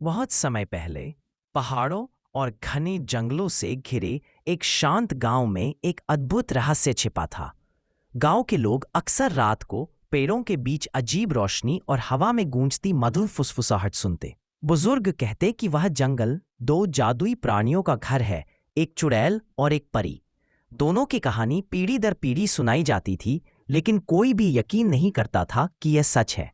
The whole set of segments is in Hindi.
बहुत समय पहले पहाड़ों और घने जंगलों से घिरे एक शांत गांव में एक अद्भुत रहस्य छिपा था। गांव के लोग अक्सर रात को पेड़ों के बीच अजीब रोशनी और हवा में गूंजती मधुर फुसफुसाहट सुनते। बुजुर्ग कहते कि वह जंगल दो जादुई प्राणियों का घर है, एक चुड़ैल और एक परी। दोनों की कहानी पीढ़ी दर पीढ़ी सुनाई जाती थी, लेकिन कोई भी यकीन नहीं करता था कि यह सच है।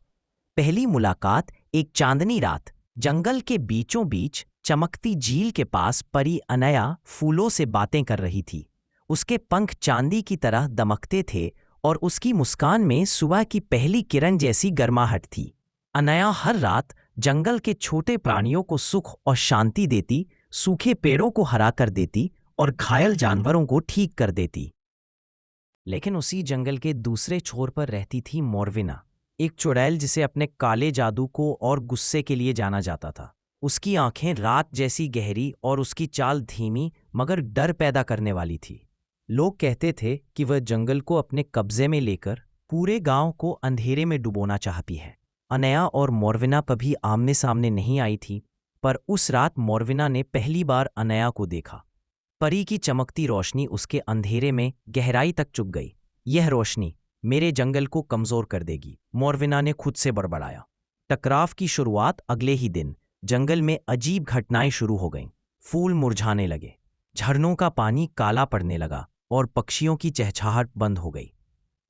पहली मुलाकात एक चांदनी रात, जंगल के बीचों बीच चमकती झील के पास परी अनया फूलों से बातें कर रही थी। उसके पंख चांदी की तरह दमकते थे और उसकी मुस्कान में सुबह की पहली किरण जैसी गर्माहट थी। अनया हर रात जंगल के छोटे प्राणियों को सुख और शांति देती, सूखे पेड़ों को हरा कर देती और घायल जानवरों को ठीक कर देती। लेकिन उसी जंगल के दूसरे छोर पर रहती थी मोरविना, एक चुड़ैल जिसे अपने काले जादू को और गुस्से के लिए जाना जाता था। उसकी आंखें रात जैसी गहरी और उसकी चाल धीमी मगर डर पैदा करने वाली थी। लोग कहते थे कि वह जंगल को अपने कब्जे में लेकर पूरे गांव को अंधेरे में डुबोना चाहती है। अनया और मोरविना कभी आमने सामने नहीं आई थी, पर उस रात मोरविना ने पहली बार अनया को देखा। परी की चमकती रोशनी उसके अंधेरे में गहराई तक चुभ गई। यह रोशनी मेरे जंगल को कमजोर कर देगी, मोरविना ने खुद से बड़बड़ाया। टकराव की शुरुआत अगले ही दिन जंगल में अजीब घटनाएं शुरू हो गईं। फूल मुरझाने लगे, झरनों का पानी काला पड़ने लगा और पक्षियों की चहचहाहट बंद हो गई।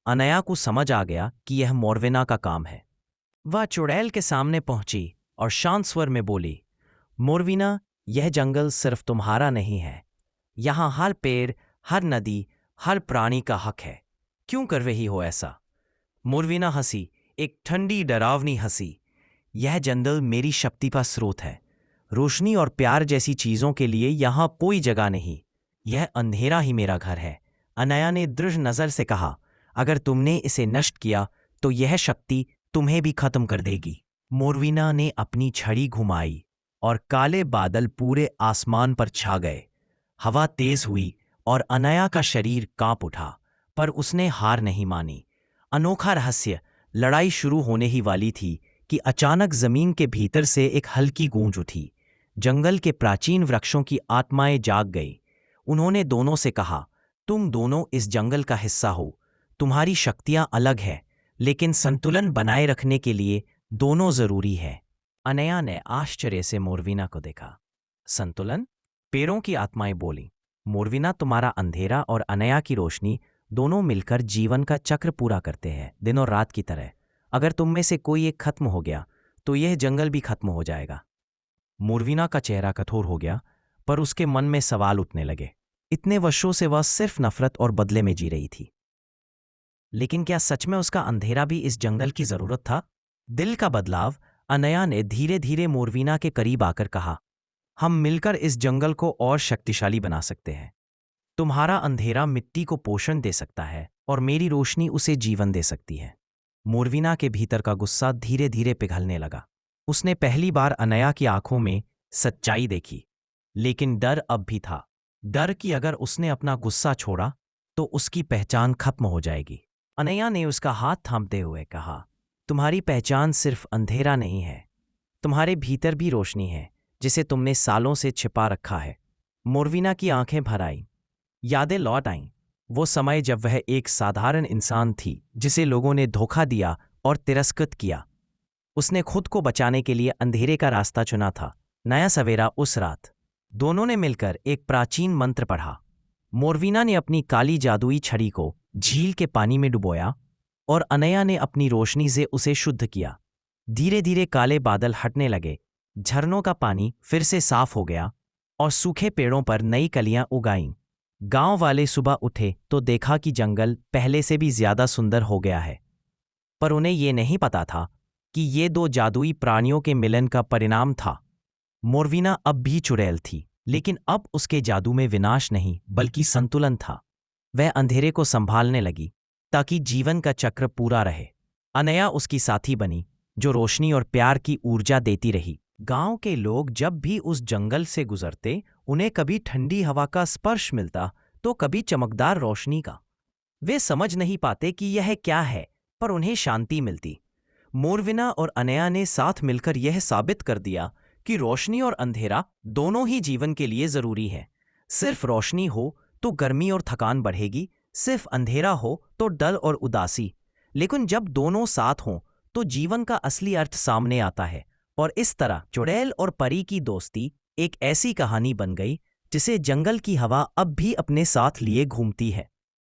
अनया को समझ आ गया कि यह मोरविना का काम है। वह चुड़ैल के सामने पहुंची और शांत स्वर में बोली, मोरविना, यह जंगल सिर्फ तुम्हारा नहीं है। यहाँ हर पेड़, हर नदी, हर प्राणी का हक है। क्यों कर रही हो ऐसा? मोरविना हंसी, एक ठंडी डरावनी हंसी। यह जंगल मेरी शक्ति का स्रोत है। रोशनी और प्यार जैसी चीजों के लिए यहाँ कोई जगह नहीं। यह अंधेरा ही मेरा घर है। अनया ने दृढ़ नजर से कहा, अगर तुमने इसे नष्ट किया तो यह शक्ति तुम्हें भी खत्म कर देगी। मोरविना ने अपनी छड़ी घुमाई और काले बादल पूरे आसमान पर छा गए। हवा तेज हुई और अनया का शरीर कांप उठा, पर उसने हार नहीं मानी। अनोखा रहस्य, लड़ाई शुरू होने ही वाली थी कि अचानक जमीन के भीतर से एक हल्की गूंज उठी। जंगल के प्राचीन वृक्षों की आत्माएं जाग गई। उन्होंने दोनों से कहा, तुम दोनों इस जंगल का हिस्सा हो। तुम्हारी शक्तियां अलग है, लेकिन संतुलन बनाए रखने के लिए दोनों जरूरी है। अनया ने आश्चर्य से मोरविना को देखा। संतुलन? पेड़ों की आत्माएं बोली, मोरविना, तुम्हारा अंधेरा और अनया की रोशनी दोनों मिलकर जीवन का चक्र पूरा करते हैं, दिन और रात की तरह। अगर तुम में से कोई एक खत्म हो गया तो यह जंगल भी खत्म हो जाएगा। मोरविना का चेहरा कठोर हो गया, पर उसके मन में सवाल उठने लगे। इतने वर्षों से वह सिर्फ नफरत और बदले में जी रही थी, लेकिन क्या सच में उसका अंधेरा भी इस जंगल की जरूरत था? दिल का बदलाव। अनया ने धीरे धीरे मोरविना के करीब आकर कहा, हम मिलकर इस जंगल को और शक्तिशाली बना सकते हैं। तुम्हारा अंधेरा मिट्टी को पोषण दे सकता है और मेरी रोशनी उसे जीवन दे सकती है। मोरविना के भीतर का गुस्सा धीरे धीरे पिघलने लगा। उसने पहली बार अनया की आंखों में सच्चाई देखी, लेकिन डर अब भी था। डर कि अगर उसने अपना गुस्सा छोड़ा तो उसकी पहचान खत्म हो जाएगी। अनया ने उसका हाथ थामते हुए कहा, तुम्हारी पहचान सिर्फ अंधेरा नहीं है, तुम्हारे भीतर भी रोशनी है जिसे तुमने सालों से छिपा रखा है। मोरविना की आंखें भर आईं। यादें लौट आईं, वो समय जब वह एक साधारण इंसान थी जिसे लोगों ने धोखा दिया और तिरस्कृत किया। उसने खुद को बचाने के लिए अंधेरे का रास्ता चुना था। नया सवेरा उस रात दोनों ने मिलकर एक प्राचीन मंत्र पढ़ा। मोरविना ने अपनी काली जादुई छड़ी को झील के पानी में डुबोया और अनया ने अपनी रोशनी से उसे शुद्ध किया। धीरे धीरे काले बादल हटने लगे, झरनों का पानी फिर से साफ हो गया और सूखे पेड़ों पर नई कलियां उगाईं। गांव वाले सुबह उठे तो देखा कि जंगल पहले से भी ज्यादा सुंदर हो गया है, पर उन्हें ये नहीं पता था कि ये दो जादुई प्राणियों के मिलन का परिणाम था। मोरविना अब भी चुड़ैल थी, लेकिन अब उसके जादू में विनाश नहीं बल्कि संतुलन था। वह अंधेरे को संभालने लगी ताकि जीवन का चक्र पूरा रहे। अनया उसकी साथी बनी, जो रोशनी और प्यार की ऊर्जा देती रही। गांव के लोग जब भी उस जंगल से गुजरते, उन्हें कभी ठंडी हवा का स्पर्श मिलता तो कभी चमकदार रोशनी का। वे समझ नहीं पाते कि यह क्या है, पर उन्हें शांति मिलती। मोरविना और अनया ने साथ मिलकर यह साबित कर दिया कि रोशनी और अंधेरा दोनों ही जीवन के लिए जरूरी है। सिर्फ रोशनी हो तो गर्मी और थकान बढ़ेगी, सिर्फ अंधेरा हो तो डर और उदासी। लेकिन जब दोनों साथ हों तो जीवन का असली अर्थ सामने आता है। और इस तरह चुड़ैल और परी की दोस्ती एक ऐसी कहानी बन गई जिसे जंगल की हवा अब भी अपने साथ लिए घूमती है।